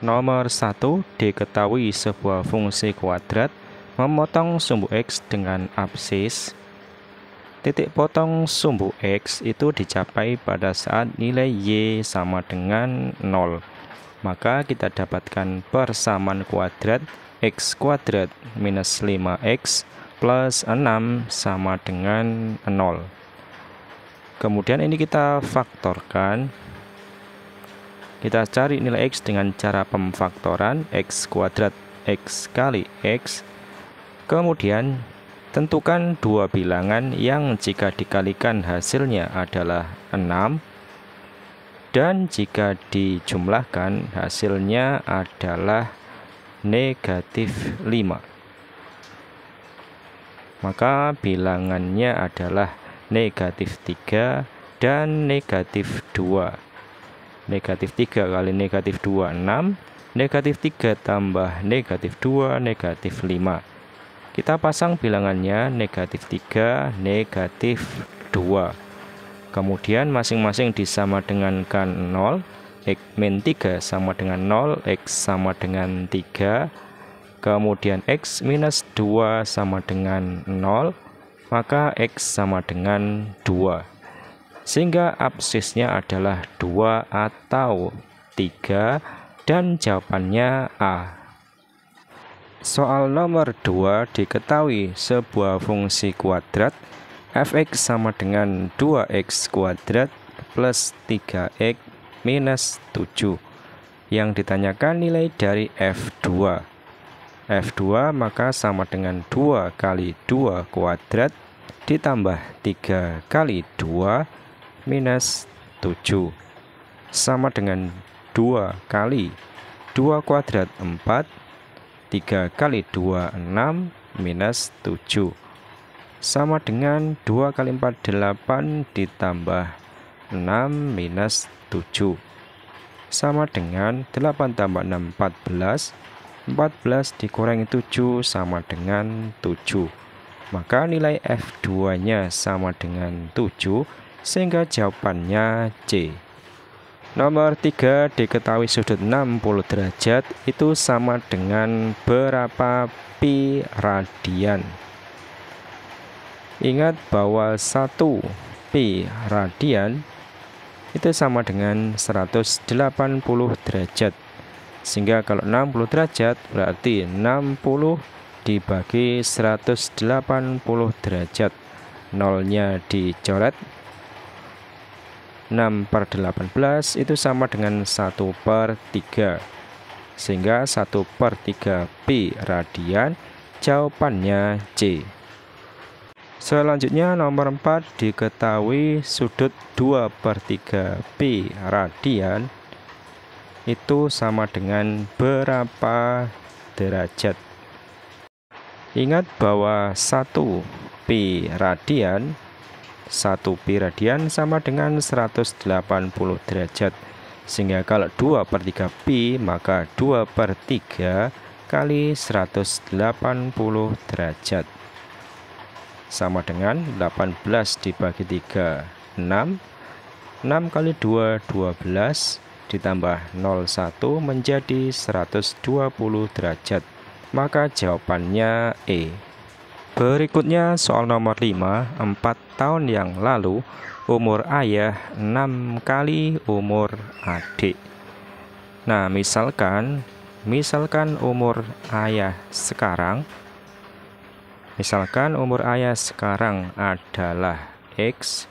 Nomor 1, diketahui sebuah fungsi kuadrat memotong sumbu X dengan absis. Titik potong sumbu X itu dicapai pada saat nilai Y sama dengan 0. Maka kita dapatkan persamaan kuadrat X kuadrat minus 5X plus 6 sama dengan 0. Kemudian ini kita faktorkan. Kita cari nilai X dengan cara pemfaktoran X kuadrat X kali X. Kemudian tentukan dua bilangan yang jika dikalikan hasilnya adalah 6 dan jika dijumlahkan hasilnya adalah negatif 5. Maka bilangannya adalah negatif 3 dan negatif 2. Negatif 3 kali negatif 2, 6. Negatif 3 tambah negatif 2, negatif 5. Kita pasang bilangannya negatif 3, negatif 2. Kemudian masing-masing disama dengankan 0. X min 3 sama dengan 0, X sama dengan 3. Kemudian X minus 2 sama dengan 0, maka X sama dengan 2. Sehingga absisnya adalah 2 atau 3 dan jawabannya A. Soal nomor 2, diketahui sebuah fungsi kuadrat f(x) sama dengan 2x kuadrat plus 3x minus 7. Yang ditanyakan nilai dari f2. F2 maka sama dengan 2 kali 2 kuadrat ditambah 3 kali 2 minus 7. Sama dengan 2 kali 2 kuadrat 4. 3 kali 2, 6 minus 7. Sama dengan 2 kali 4, 8 ditambah 6 minus 7. Sama dengan 8 tambah 6, 14. 14 dikurangi 7 sama dengan 7. Maka nilai F2-nya sama dengan 7, sehingga jawabannya C. Nomor 3, diketahui sudut 60 derajat itu sama dengan berapa pi radian. Ingat bahwa 1 pi radian itu sama dengan 180 derajat. Sehingga kalau 60 derajat berarti 60 dibagi 180 derajat. Nolnya dicoret. 6/18 itu sama dengan 1/3. Sehingga 1/3 pi radian, jawabannya C. Selanjutnya nomor 4, diketahui sudut 2/3 pi radian itu sama dengan berapa derajat. Ingat bahwa 1 pi radian sama dengan 180 derajat. Sehingga kalau 2/3 pi maka 2/3 kali 180 derajat. Sama dengan 18 dibagi 3, 6. 6 kali 2, 12. Ditambah 01 menjadi 120 derajat. Maka jawabannya E. Berikutnya soal nomor 5, 4 tahun yang lalu umur ayah 6 kali umur adik. Nah, misalkan umur ayah sekarang, adalah X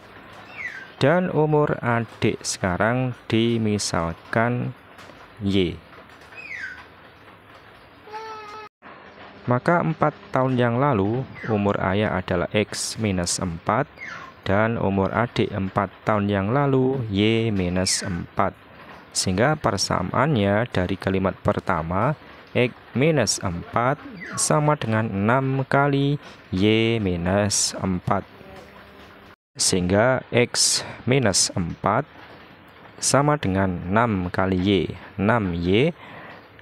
dan umur adik sekarang dimisalkan Y. Maka 4 tahun yang lalu umur ayah adalah X minus 4 dan umur adik 4 tahun yang lalu Y minus 4. Sehingga persamaannya dari kalimat pertama X minus 4 sama dengan 6 kali Y minus 4. Sehingga X minus 4 sama dengan 6 kali Y. 6Y.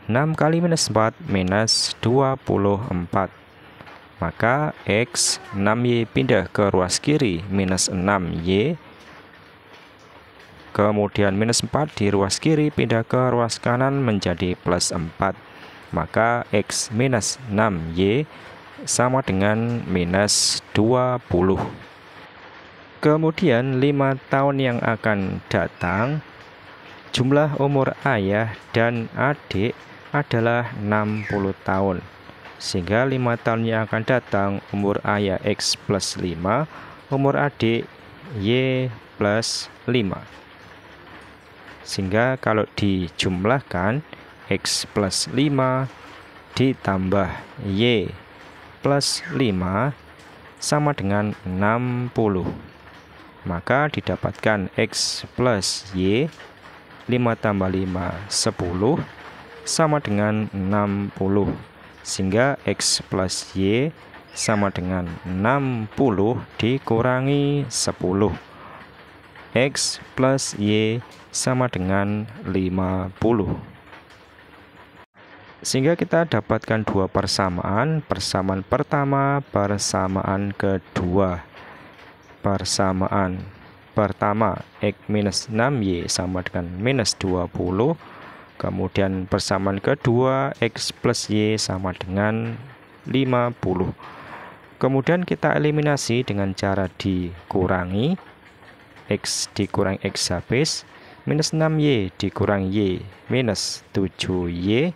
6 kali minus 4 minus 24. Maka X 6Y pindah ke ruas kiri minus 6Y. Kemudian minus 4 di ruas kiri pindah ke ruas kanan menjadi plus 4. Maka X minus 6Y sama dengan minus 20. Kemudian 5 tahun yang akan datang, jumlah umur ayah dan adik adalah 60 tahun. Sehingga 5 tahun yang akan datang, umur ayah X plus 5, umur adik Y plus 5. Sehingga kalau dijumlahkan, X plus 5 ditambah Y plus 5 sama dengan 60. Maka didapatkan X plus Y, 5 tambah 5, 10, sama dengan 60. Sehingga X plus Y sama dengan 60 dikurangi 10. X plus Y sama dengan 50. Sehingga kita dapatkan dua persamaan. Persamaan pertama, persamaan kedua. Persamaan pertama, X minus 6Y sama dengan minus 20. Kemudian persamaan kedua, X plus Y sama dengan 50. Kemudian kita eliminasi dengan cara dikurangi. X dikurangi X habis, minus 6Y dikurangi Y, minus 7Y,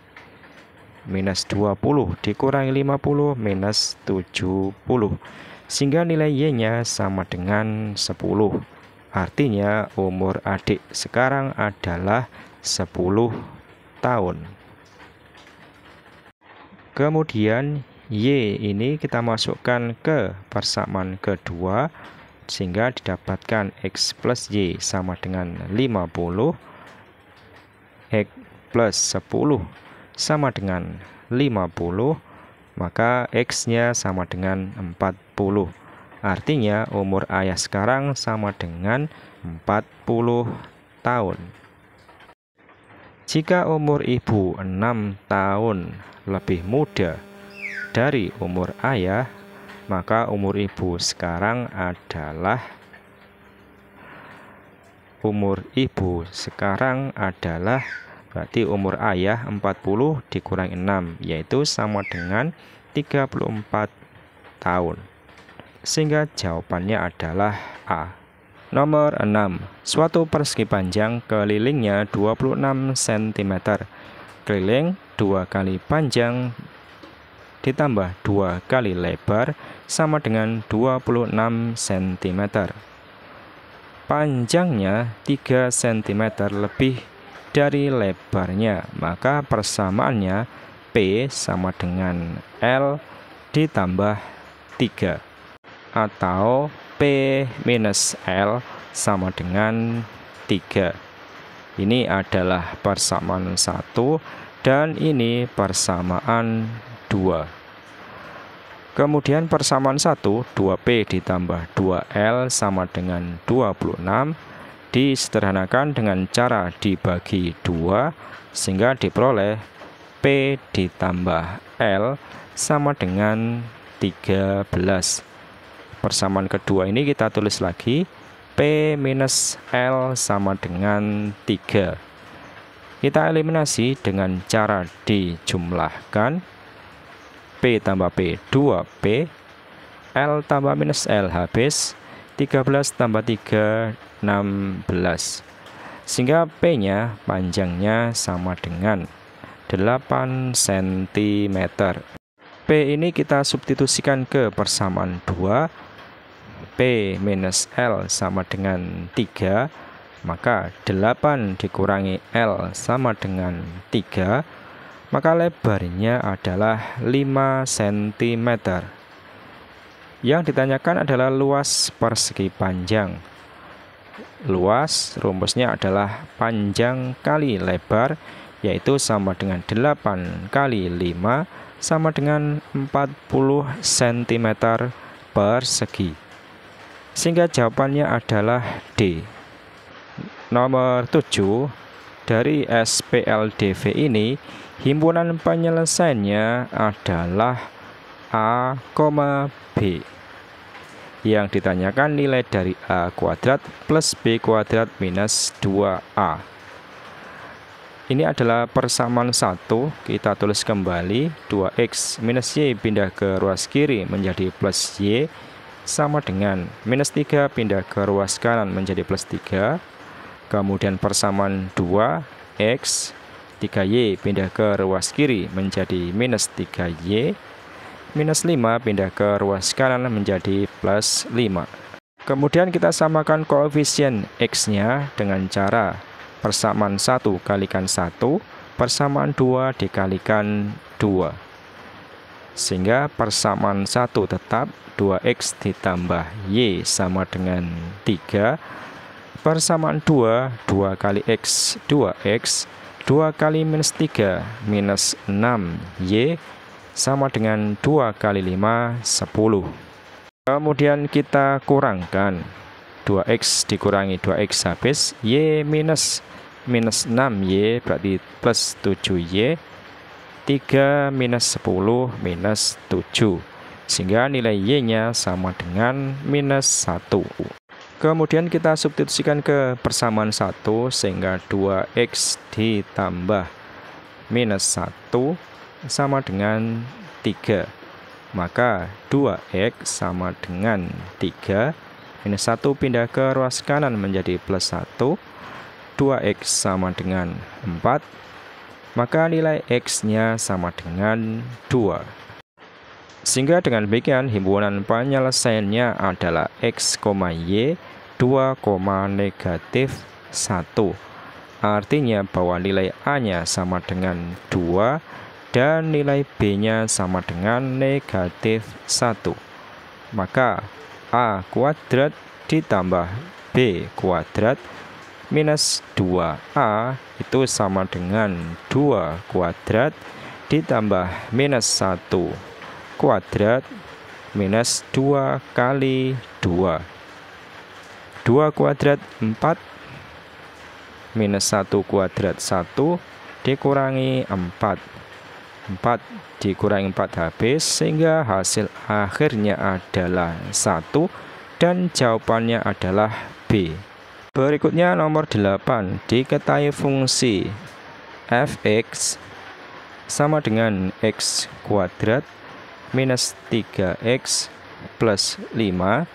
minus 20 dikurangi 50, minus 70. Sehingga nilai Y-nya sama dengan 10. Artinya umur adik sekarang adalah 10 tahun. Kemudian Y ini kita masukkan ke persamaan kedua, sehingga didapatkan X plus Y sama dengan 50. X plus 10 sama dengan 50. Maka X-nya sama dengan 40. Artinya umur ayah sekarang sama dengan 40 tahun. Jika umur ibu 6 tahun lebih muda dari umur ayah, maka umur ibu sekarang adalah berarti umur ayah 40 dikurangi 6, yaitu sama dengan 34 tahun. Sehingga jawabannya adalah A. Nomor 6. Suatu persegi panjang kelilingnya 26 cm. Keliling 2 kali panjang ditambah 2 kali lebar sama dengan 26 cm. Panjangnya 3 cm lebih dari lebarnya, maka persamaannya P sama dengan L ditambah 3, atau P minus L sama dengan 3. Ini adalah persamaan 1 dan ini persamaan 2. Kemudian persamaan 1, 2P ditambah 2L sama dengan 26, disederhanakan dengan cara dibagi 2, sehingga diperoleh P ditambah L sama dengan 13. Persamaan kedua ini kita tulis lagi, P minus L sama dengan 3. Kita eliminasi dengan cara dijumlahkan. P tambah P 2P, L tambah minus L habis, 13 tambah 3 16. Sehingga P-nya panjangnya sama dengan 8 cm. P ini kita substitusikan ke persamaan 2. P minus L sama dengan 3. Maka 8 dikurangi L sama dengan 3. Maka lebarnya adalah 5 cm. Yang ditanyakan adalah luas persegi panjang. Luas rumusnya adalah panjang kali lebar, yaitu sama dengan 8 kali 5 sama dengan 40 cm persegi. Sehingga jawabannya adalah D. Nomor 7. Dari SPLDV ini, himpunan penyelesaiannya adalah A, B. Yang ditanyakan nilai dari A kuadrat plus B kuadrat minus 2A. Ini adalah persamaan 1, kita tulis kembali 2x minus y pindah ke ruas kiri menjadi plus y sama dengan minus 3 pindah ke ruas kanan menjadi plus 3. Kemudian persamaan 2x 3y pindah ke ruas kiri menjadi minus 3y. Minus 5 pindah ke ruas kanan menjadi plus 5. Kemudian kita samakan koefisien x-nya dengan cara persamaan 1 kalikan 1, persamaan 2 dikalikan 2. Sehingga persamaan 1 tetap 2x ditambah y sama dengan 3. Persamaan 2 kali x 2x, 2 kali minus 3 minus 6y sama dengan 2 kali 5, 10. Kemudian kita kurangkan 2x dikurangi 2x habis, y minus 6y berarti plus 7y, 3 minus 10 minus 7, sehingga nilai y-nya sama dengan minus 1. Kemudian kita substitusikan ke persamaan 1, sehingga 2x ditambah minus 1 sama dengan 3. Maka 2x sama dengan 3. Minus 1 pindah ke ruas kanan menjadi plus 1. 2x sama dengan 4. Maka nilai x-nya sama dengan 2. Sehingga dengan demikian himpunan penyelesaiannya adalah x, y 2, negatif 1. Artinya bahwa nilai A-nya sama dengan 2 dan nilai B-nya sama dengan negatif 1. Maka A kuadrat ditambah B kuadrat minus 2A itu sama dengan 2 kuadrat ditambah minus 1 kuadrat minus 2 kali 2. 2 kuadrat 4 minus 1 kuadrat 1 dikurangi 4. 4 dikurangi 4 habis, sehingga hasil akhirnya adalah 1 dan jawabannya adalah B. Berikutnya nomor 8, diketahui fungsi f(x) sama dengan x kuadrat minus 3x plus 5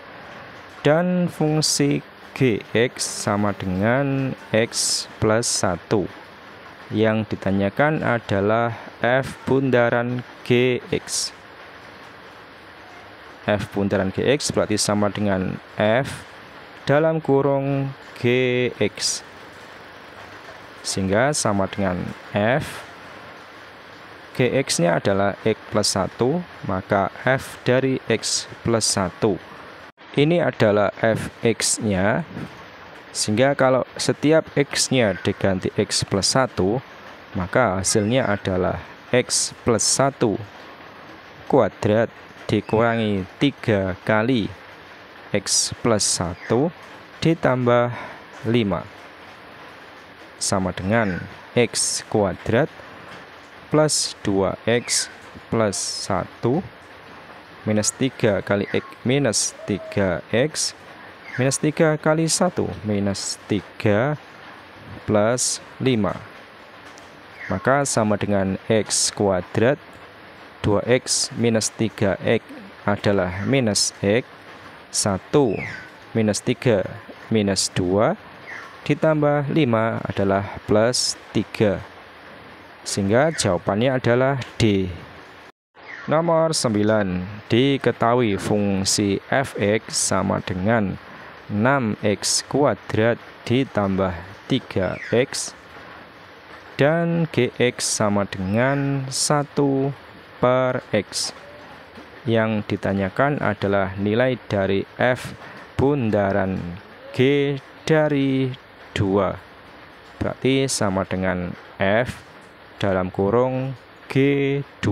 dan fungsi gx sama dengan x plus 1. Yang ditanyakan adalah f bundaran gx. F bundaran gx berarti sama dengan f dalam kurung gx, sehingga sama dengan f. Gx nya adalah x plus 1, maka f dari x plus 1 ini adalah fx nya. Sehingga kalau setiap x-nya diganti x plus 1, maka hasilnya adalah x plus 1 kuadrat dikurangi 3 kali x plus 1 ditambah 5 sama dengan x kuadrat plus 2x plus 1 minus 3 kali x minus 3x minus 3 kali 1 minus 3 plus 5. Maka sama dengan x kuadrat 2x minus 3x adalah minus x, 1 minus 3 minus 2 ditambah 5 adalah plus 3. Sehingga jawabannya adalah D. Nomor 9, diketahui fungsi f(x) sama dengan 6x kuadrat ditambah 3x dan gx sama dengan 1 per x. Yang ditanyakan adalah nilai dari f bundaran g dari 2. Berarti sama dengan f dalam kurung g2.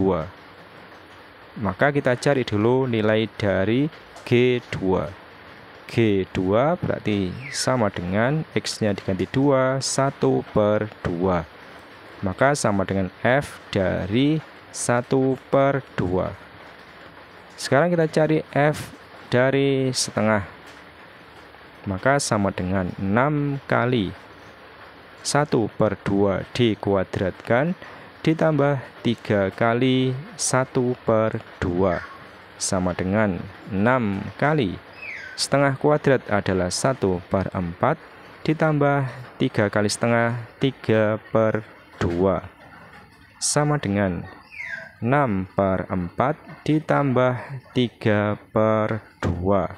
Maka kita cari dulu nilai dari g2. G2 berarti sama dengan x-nya diganti 2, 1 per 2. Maka sama dengan f dari 1 per 2. Sekarang kita cari f dari setengah. Maka sama dengan 6 kali 1/2 dikuadratkan ditambah 3 kali 1/2 sama dengan 6 kali setengah kuadrat adalah 1/4 ditambah 3 kali setengah 3/2 sama dengan 6/4 ditambah 3/2.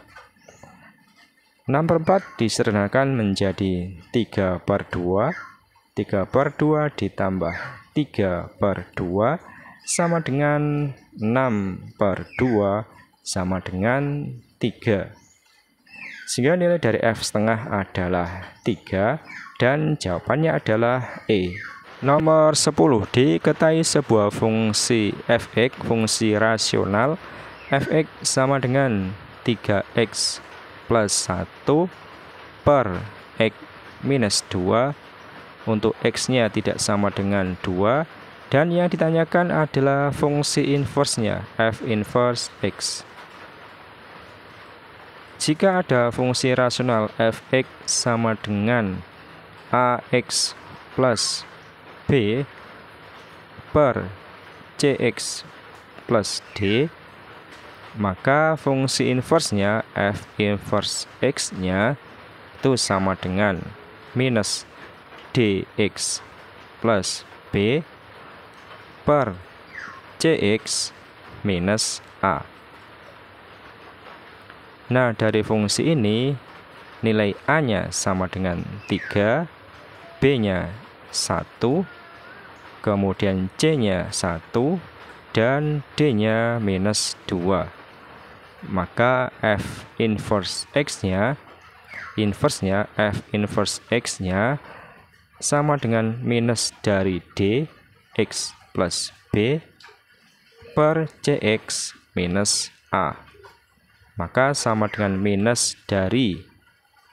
6/4 disederhanakan menjadi 3/2. 3/2 ditambah 3/2 sama dengan 6/2 sama dengan 3. Sehingga nilai dari f² adalah 3 dan jawabannya adalah E. Nomor 10, diketahui sebuah fungsi f(x), fungsi rasional f(x) sama dengan 3x plus 1 per x minus 2 untuk x-nya tidak sama dengan 2 dan yang ditanyakan adalah fungsi inverse-nya f inverse x. Jika ada fungsi rasional f(x) sama dengan ax plus b per cx plus d, maka fungsi inverse-nya f inverse x-nya itu sama dengan minus dx plus b per cx minus a. Nah, dari fungsi ini nilai a-nya sama dengan 3, b-nya 1, kemudian c-nya 1, dan d-nya minus 2. Maka f inverse x-nya, f inverse x-nya sama dengan minus dari d x plus b per cx minus a. Maka sama dengan minus dari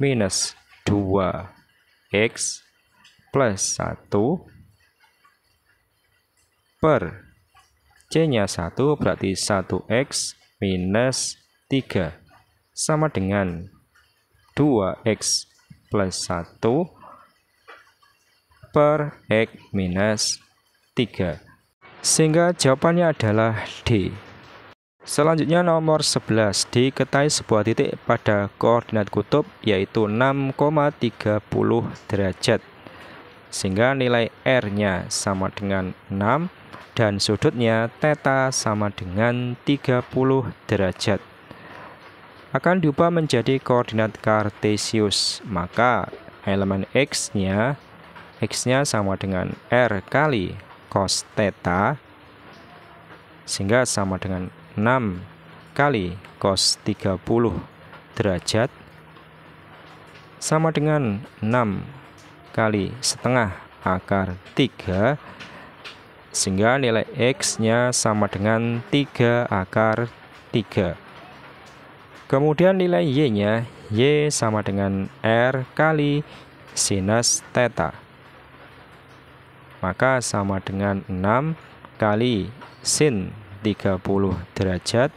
minus 2x plus 1 per c-nya 1 berarti 1x minus 3 sama dengan 2x plus 1 per x minus 3. Sehingga jawabannya adalah D. Selanjutnya nomor 11, diketahui sebuah titik pada koordinat kutub yaitu 6,30 derajat. Sehingga nilai R-nya sama dengan 6 dan sudutnya theta sama dengan 30 derajat. Akan diubah menjadi koordinat kartesius, maka elemen X-nya sama dengan R kali cos theta, sehingga sama dengan 6 kali cos 30 derajat sama dengan 6 kali setengah akar 3, sehingga nilai X-nya sama dengan 3 akar 3. Kemudian nilai Y-nya, Y sama dengan R kali sinus theta, maka sama dengan 6 kali sin 30 derajat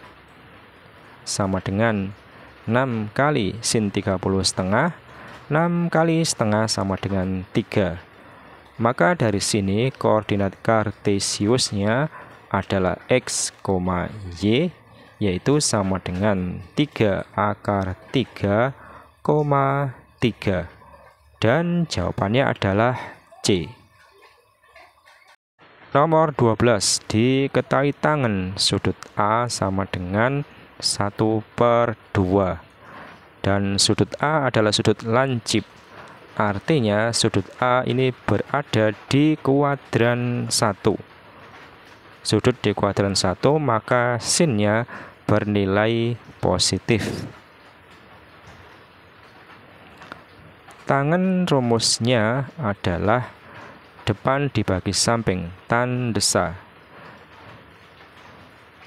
sama dengan 6 kali sin 30 setengah. 6 kali setengah sama dengan 3. Maka dari sini koordinat kartesiusnya adalah X, Y, yaitu sama dengan 3 akar 3, 3. Dan jawabannya adalah C. Nomor 12, diketahui tangen sudut A sama dengan 1/2 dan sudut A adalah sudut lancip. Artinya sudut A ini berada di kuadran 1. Sudut di kuadran 1, maka sinnya bernilai positif. Tangen rumusnya adalah depan dibagi samping tan desa.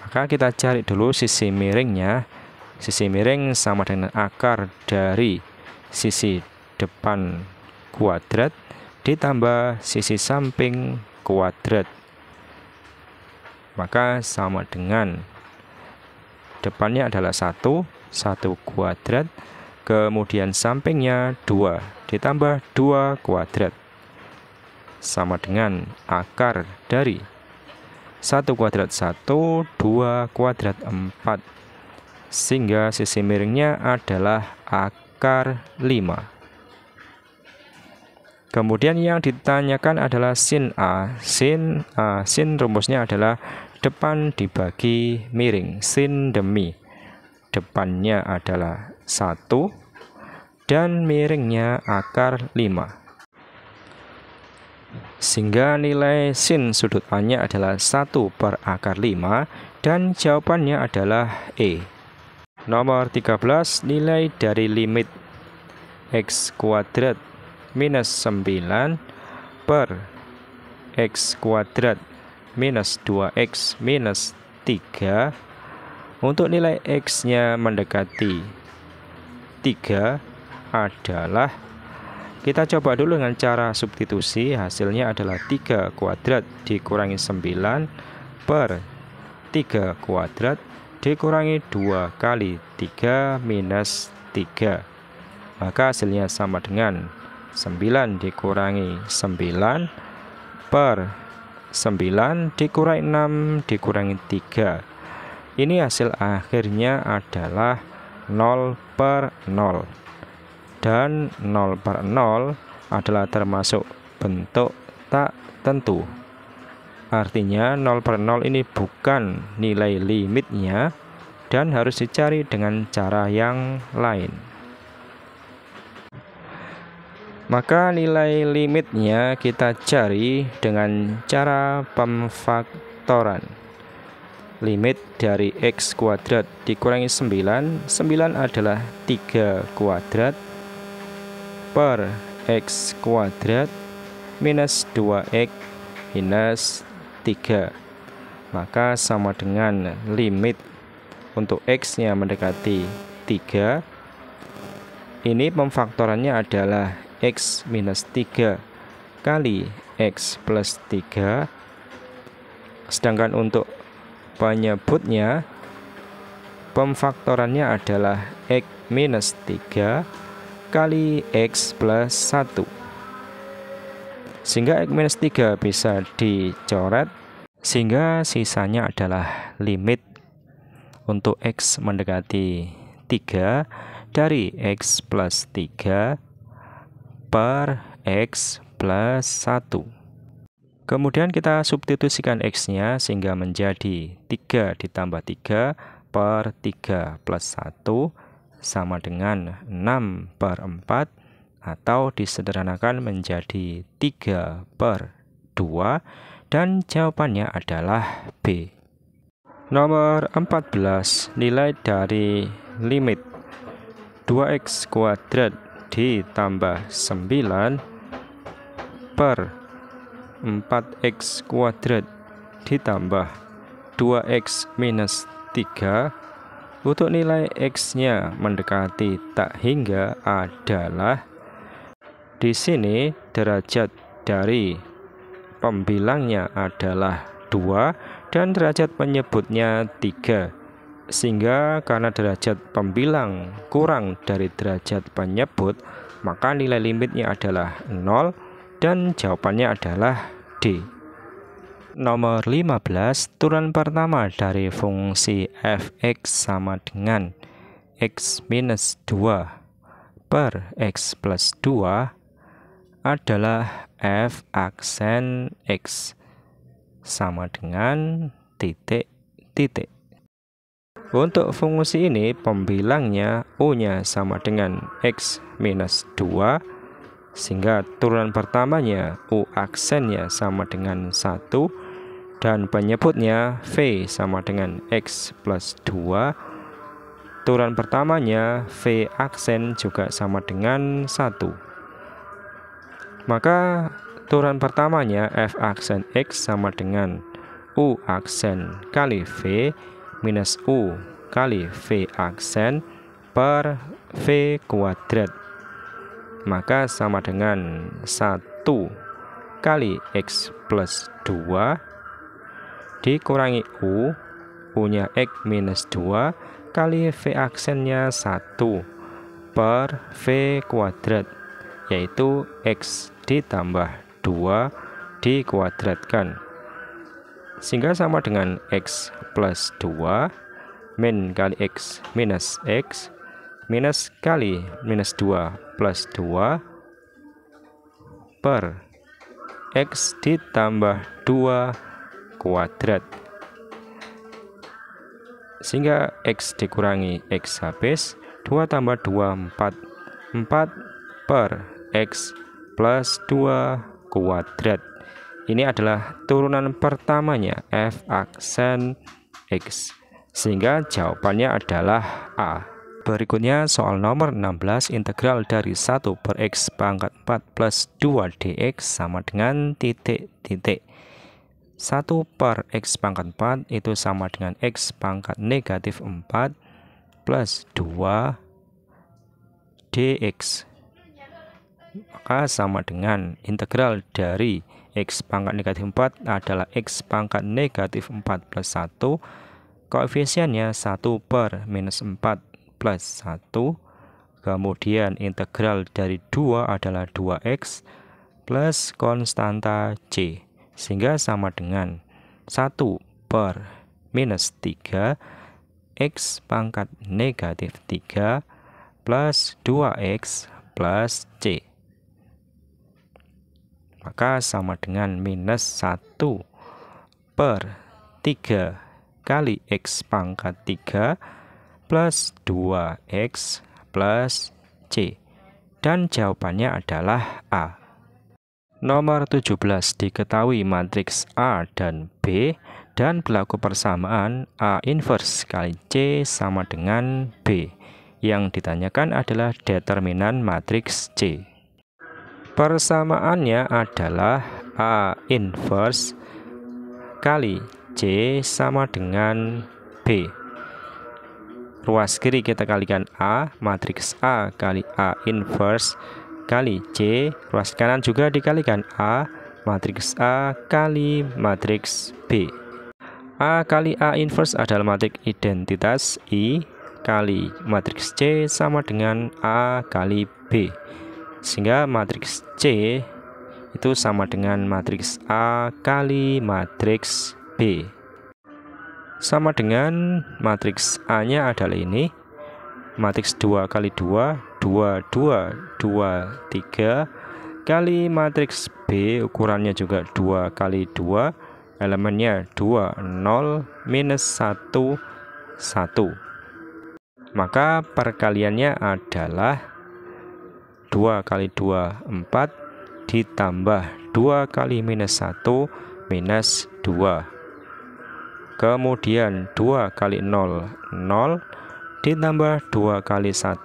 Maka kita cari dulu sisi miringnya. Sisi miring sama dengan akar dari sisi depan kuadrat ditambah sisi samping kuadrat. Maka sama dengan depannya adalah 1, 1 kuadrat, kemudian sampingnya 2 ditambah 2 kuadrat, sama dengan akar dari 1 kuadrat 1, 2 kuadrat 4, sehingga sisi miringnya adalah akar 5. Kemudian yang ditanyakan adalah sin A. Sin rumusnya adalah depan dibagi miring, sin demi. Depannya adalah 1 dan miringnya akar 5. Sehingga nilai sin sudut A-nya adalah 1 per akar 5 dan jawabannya adalah E. Nomor 13, nilai dari limit X kuadrat minus 9 per X kuadrat minus 2X minus 3. Untuk nilai X-nya mendekati 3 adalah, kita coba dulu dengan cara substitusi. Hasilnya adalah 3 kuadrat dikurangi 9 per 3 kuadrat dikurangi 2 kali 3 minus 3. Maka hasilnya sama dengan 9 dikurangi 9 per 9 dikurangi 6 dikurangi 3. Ini hasil akhirnya adalah 0 per 0. Dan 0 per 0 adalah termasuk bentuk tak tentu. Artinya 0 per 0 ini bukan nilai limitnya dan harus dicari dengan cara yang lain. Maka nilai limitnya kita cari dengan cara pemfaktoran. Limit dari X kuadrat dikurangi 9, 9 adalah 3 kuadrat per X kuadrat minus 2X minus 3. Maka sama dengan limit untuk X-nya mendekati 3. Ini pemfaktorannya adalah X minus 3 kali X plus 3. Sedangkan untuk penyebutnya, pemfaktorannya adalah X minus 3 kali X plus 1. Sehingga X minus 3 bisa dicoret, sehingga sisanya adalah limit untuk X mendekati 3 dari X plus 3 per X plus 1. Kemudian kita substitusikan X-nya sehingga menjadi 3 ditambah 3 per 3 plus 1 sama dengan 6 per 4, atau disederhanakan menjadi 3 per 2, dan jawabannya adalah B. Nomor 14, nilai dari limit 2X kuadrat ditambah 9 per 4X kuadrat ditambah 2X minus 3. Untuk nilai X-nya mendekati tak hingga adalah, di sini derajat dari pembilangnya adalah 2 dan derajat penyebutnya 3. Sehingga karena derajat pembilang kurang dari derajat penyebut, maka nilai limitnya adalah 0 dan jawabannya adalah D. Nomor 15, turunan pertama dari fungsi f(x) sama dengan x minus 2 per x plus 2 adalah f aksen x sama dengan titik-titik. Untuk fungsi ini pembilangnya U-nya sama dengan X minus 2, sehingga turunan pertamanya U aksennya sama dengan 1, dan penyebutnya V sama dengan X plus 2. Turunan pertamanya V aksen juga sama dengan 1. Maka turunan pertamanya F aksen X sama dengan U aksen kali V minus U kali V aksen per V kuadrat. Maka sama dengan 1 kali X plus 2 dikurangi U, U nya X minus 2 kali V aksennya 1 per V kuadrat, yaitu X ditambah 2 dikuadratkan, sehingga sama dengan X plus 2 min kali X minus kali minus 2 plus 2 per X ditambah 2 kuadrat, sehingga X dikurangi X habis, 2 tambah 2 4 per X plus 2 kuadrat. Ini adalah turunan pertamanya F aksen X, sehingga jawabannya adalah A. Berikutnya soal nomor 16, integral dari 1 per X pangkat 4 plus 2 dx sama dengan titik-titik. 1 per X pangkat 4 itu sama dengan X pangkat negatif 4 plus 2 dx. Maka sama dengan integral dari X pangkat negatif 4 adalah X pangkat negatif 4 plus 1. Koefisiennya 1 per minus 4 plus 1. Kemudian integral dari 2 adalah 2x plus konstanta C, sehingga sama dengan 1 per minus 3 X pangkat negatif 3 plus 2x plus C. Maka sama dengan minus 1 per 3 kali X pangkat 3 plus 2x plus C. Dan jawabannya adalah A. Nomor 17, diketahui matriks A dan B dan berlaku persamaan A inverse kali C sama dengan B. Yang ditanyakan adalah determinan matriks C. Persamaannya adalah A inverse kali C sama dengan B. Ruas kiri kita kalikan A, matriks A kali A inverse kali C. Ruas kanan juga dikalikan A, matriks A kali matriks B. A kali A inverse adalah matriks identitas I kali matriks C sama dengan A kali B. Sehingga matriks C itu sama dengan matriks A kali matriks B. Sama dengan matriks A-nya adalah ini. Matriks 2 kali 2, 2, 2, 2, 3. Kali matriks B, ukurannya juga 2 kali 2. Elemennya 2, 0, minus 1, 1. Maka perkaliannya adalah 2 kali 2, 4. Ditambah 2 kali minus 1, minus 2. Kemudian 2 kali 0, 0. Ditambah 2 kali 1,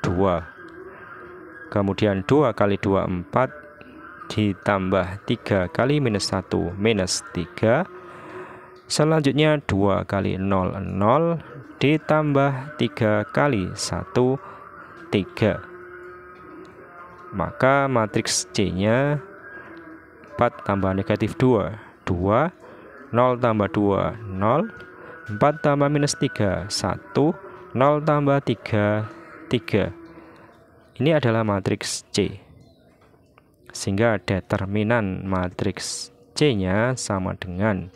2. Kemudian 2 kali 2, 4. Ditambah 3 kali minus 1, minus 3. Selanjutnya 2 kali 0, 0. Ditambah 3 kali 1, 3. Maka matriks C-nya 4 tambah negatif 2, 2. 0 tambah 2, 0. 4 tambah minus 3, 1. 0 tambah 3, 3. Ini adalah matriks C. Sehingga determinan matriks C-nya sama dengan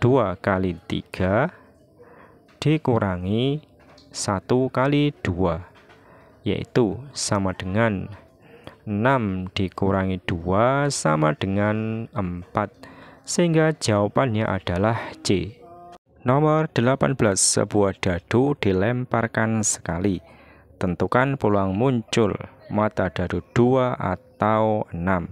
2 kali 3 dikurangi 1 kali 2, yaitu sama dengan 6 dikurangi 2 sama dengan 4. Sehingga jawabannya adalah C. Nomor 18, sebuah dadu dilemparkan sekali. Tentukan peluang muncul mata dadu 2 atau 6.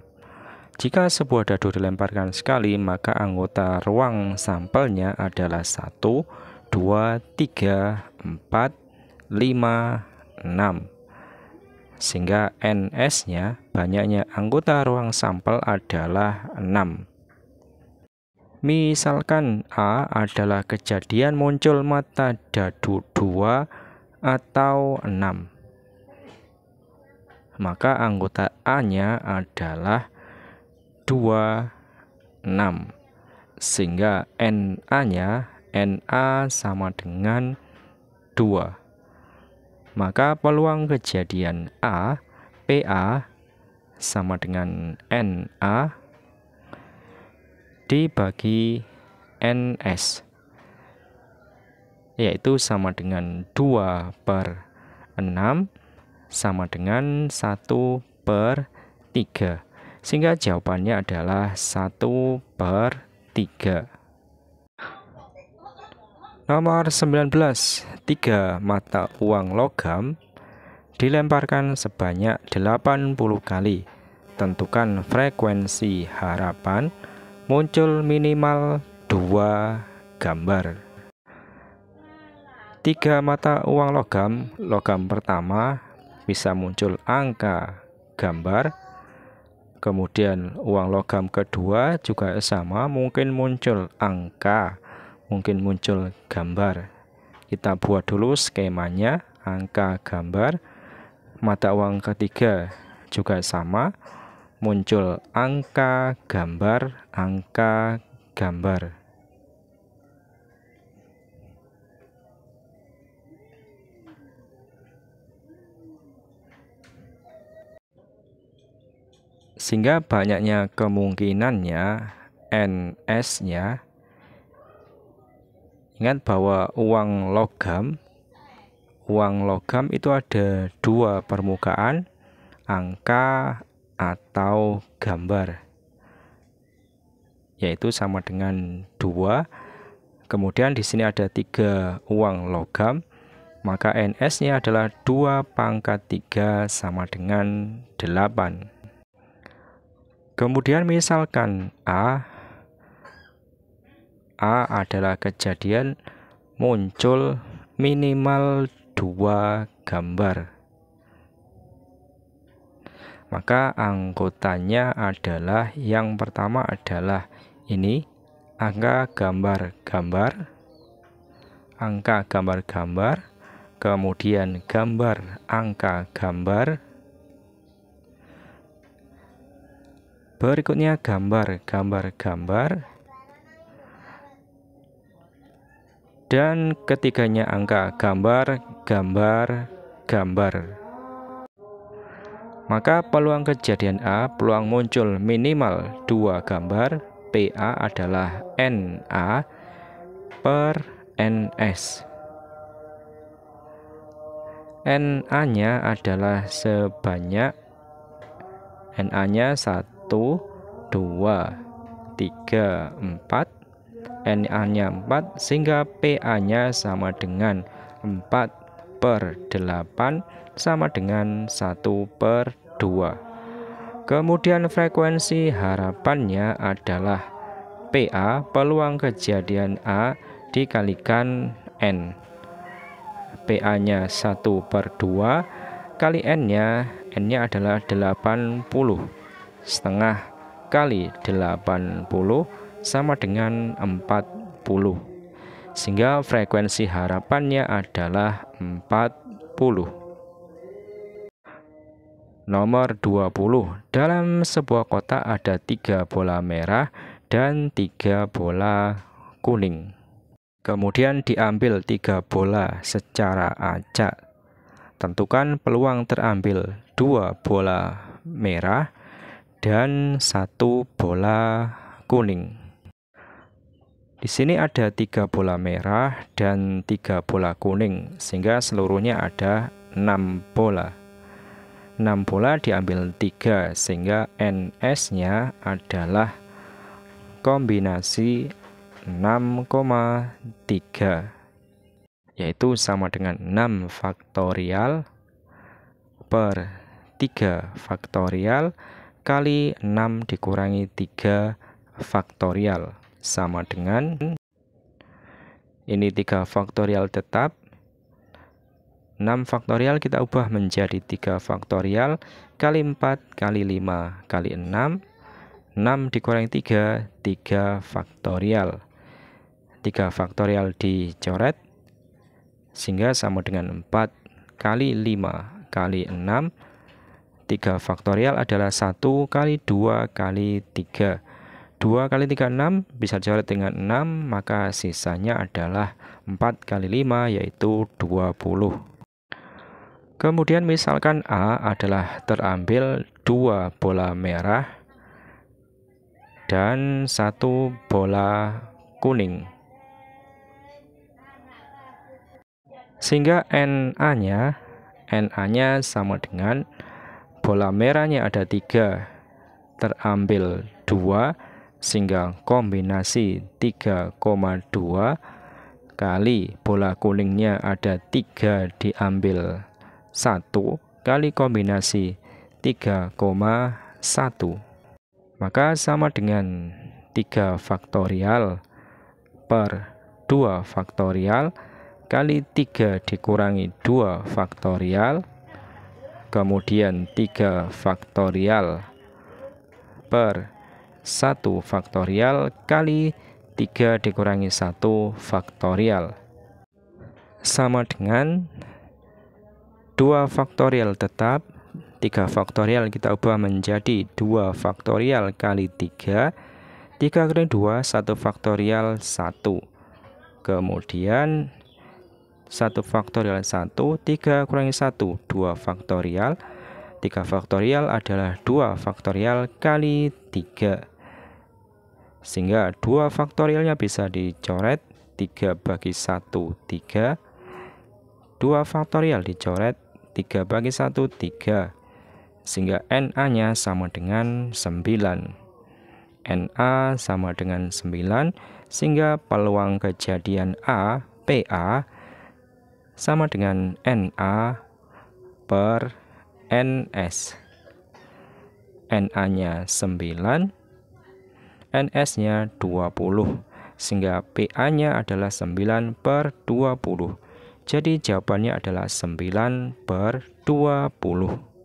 Jika sebuah dadu dilemparkan sekali, maka anggota ruang sampelnya adalah 1, 2, 3, 4, 5, 6. Sehingga NS-nya, banyaknya anggota ruang sampel adalah 6. Misalkan A adalah kejadian muncul mata dadu 2 atau 6. Maka anggota A-nya adalah 2, 6. Sehingga NA-nya, NA sama dengan 2. Maka peluang kejadian A, PA sama dengan NA dibagi NS, yaitu sama dengan 2/6 sama dengan 1/3. Sehingga jawabannya adalah 1/3. Nomor 19, 3 mata uang logam dilemparkan sebanyak 80 kali. Tentukan frekuensi harapan muncul minimal 2 gambar. 3 mata uang logam, logam pertama bisa muncul angka gambar. Kemudian uang logam kedua juga sama, mungkin muncul angka, mungkin muncul gambar. Kita buat dulu skemanya, angka gambar. Mata uang ketiga juga sama, muncul angka gambar, angka gambar. Sehingga banyaknya kemungkinannya NS-nya. Ingat bahwa uang logam itu ada 2 permukaan, angka atau gambar, yaitu sama dengan 2. Kemudian di sini ada 3 uang logam, maka NS-nya adalah 2/3 sama dengan 8. Kemudian misalkan A adalah kejadian muncul minimal 2 gambar. Maka anggotanya adalah yang pertama adalah ini, angka gambar-gambar, kemudian gambar angka gambar, berikutnya gambar, dan ketiganya angka gambar. Maka peluang kejadian A, peluang muncul minimal 2 gambar, PA adalah NA per NS. NA-nya adalah sebanyak, NA-nya 1, 2, 3, 4, NA-nya 4, sehingga PA-nya sama dengan 4/8 sama dengan 1/2. Kemudian frekuensi harapannya adalah PA, peluang kejadian A dikalikan N. PA-nya 1/2 kali N-nya adalah 80. Setengah kali 80 sama dengan 40. Sehingga frekuensi harapannya adalah 40. Nomor 20. Dalam sebuah kotak ada 3 bola merah dan 3 bola kuning. Kemudian diambil 3 bola secara acak. Tentukan peluang terambil 2 bola merah dan 1 bola kuning. Di sini ada 3 bola merah dan 3 bola kuning, sehingga seluruhnya ada 6 bola. 6 bola diambil 3, sehingga NS-nya adalah kombinasi 6,3, yaitu sama dengan 6 faktorial per 3 faktorial kali 6 dikurangi 3 faktorial, sama dengan ini 3 faktorial tetap. 6 faktorial kita ubah menjadi 3 faktorial kali 4 kali 5 kali 6. 6 dikurangi 3, 3 faktorial. 3 faktorial dicoret, sehingga sama dengan 4 kali 5 kali 6. 3 faktorial adalah 1 kali 2 kali 3. 2 kali 3 6, bisa dicoret dengan 6, maka sisanya adalah 4 kali 5 yaitu 20. Kemudian misalkan A adalah terambil 2 bola merah dan 1 bola kuning. Sehingga NA-nya sama dengan bola merahnya ada 3, terambil 2, sehingga kombinasi 3,2 kali bola kuningnya ada 3 diambil 1 kali kombinasi 3,1. Maka sama dengan 3 faktorial per 2 faktorial kali 3 dikurangi 2 faktorial, kemudian 3 faktorial per 1 faktorial kali 3 dikurangi 1 faktorial. Sama dengan 2 faktorial tetap, 3 faktorial kita ubah menjadi 2 faktorial kali 3, 3 kali 2, 1 faktorial 1. Kemudian 1 faktorial 1, 3 kurangi 1, 2 faktorial. 3 faktorial adalah 2 faktorial kali 3. Sehingga 2 faktorialnya bisa dicoret, 3 bagi 1, 3. 2 faktorial dicoret, 3 bagi 1, 3. Sehingga NA-nya sama dengan 9. NA sama dengan 9, sehingga peluang kejadian A, PA, sama dengan NA per NS. NA-nya 9, NS-nya 20, sehingga PA-nya adalah 9 per 20. Jadi jawabannya adalah 9 per 20.